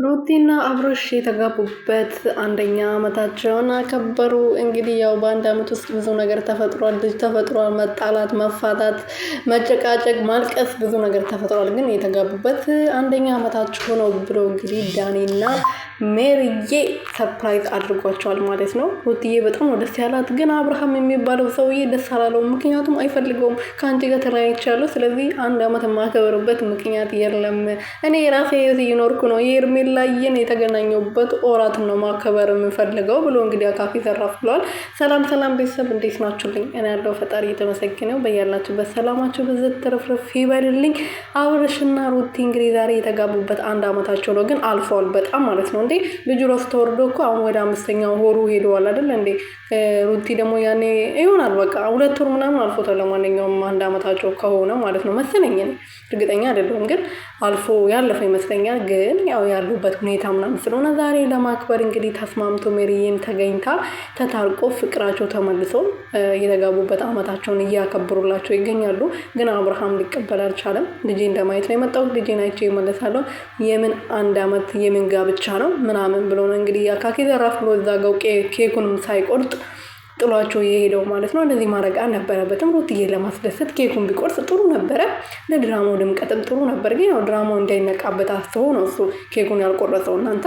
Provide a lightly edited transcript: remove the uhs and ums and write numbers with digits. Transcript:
ሩቲና አብርሽ የተጋቡበት አንደኛ ዓመታቸውን አከበሩ። እንግዲህ ያው በአንድ ዓመት ውስጥ ብዙ ነገር ተፈጥሯል። ልጅ ተፈጥሯል፣ መጣላት፣ መፋታት፣ መጨቃጨቅ፣ ማልቀስ ብዙ ነገር ተፈጥሯል። ግን የተጋቡበት አንደኛ ዓመታቸው ነው ብሎ እንግዲህ ዳኒና ሜሪዬ ሰርፕራይዝ አድርጓቸዋል ማለት ነው። ሩቲዬ በጣም ነው ደስ ያላት። ግን አብርሃም የሚባለው ሰውዬ ደስ አላለውም። ምክንያቱም አይፈልገውም። ከአንቺ ጋር ተለያይቻለሁ፣ ስለዚህ አንድ ዓመት የማከብርበት ምክንያት የለም። እኔ የራሴ እየኖርኩ ነው ላይን የተገናኘውበት ኦራት ነው ማከበር የምፈልገው ብሎ እንግዲህ አካፊ ዘራፍ ብለዋል። ሰላም ሰላም ቤተሰብ እንዴት ናችሁልኝ? እኔ ያለው ፈጣሪ የተመሰገነው በያላችሁበት ሰላማችሁ ብዝት ትርፍርፍ ይበልልኝ። አብርሽና ሩቲ እንግዲህ ዛሬ የተጋቡበት አንድ ዓመታቸው ነው። ግን አልፈዋል በጣም ማለት ነው። እንዴ ልጁ ራሱ ተወርዶ እኮ አሁን ወደ 5ኛው ወሩ ሄደዋል አይደል እንዴ? ሩቲ ደግሞ ያኔ ይሆናል በቃ 2 ወር ምናምን አልፎታል። ለማንኛውም አንድ ዓመታቸው ከሆነ ማለት ነው መሰለኝ፣ እርግጠኛ አይደለሁም ግን አልፎ ያለፈው ይመስለኛል። ግን ያው ያሉበት ሁኔታ ምናምን ስለሆነ ዛሬ ለማክበር እንግዲህ ተስማምቶ ሜሪዬም ተገኝታ ተታርቆ ፍቅራቸው ተመልሶ የተጋቡበት ዓመታቸውን እያከበሩላቸው ይገኛሉ። ግን አብርሃም ሊቀበል አልቻለም። ልጄ እንደማየት ነው የመጣው፣ ልጄን አይቼ ይመለሳለሁ፣ የምን አንድ ዓመት የምን ጋብቻ ነው ምናምን ብሎ ነው እንግዲህ አካኪ ዘራፍ ብሎ እዛ ጋው ኬኩንም ሳይቆርጥ ጥሏቸው የሄደው ማለት ነው። እንደዚህ ማድረግ አልነበረበትም። ሩትዬ ለማስደሰት ኬኩን ቢቆርስ ጥሩ ነበረ፣ ለድራማው ድምቀትም ጥሩ ነበር። ግን ያው ድራማው እንዳይነቃበት አስበው ነው እሱ ኬኩን ያልቆረጠው እናንተ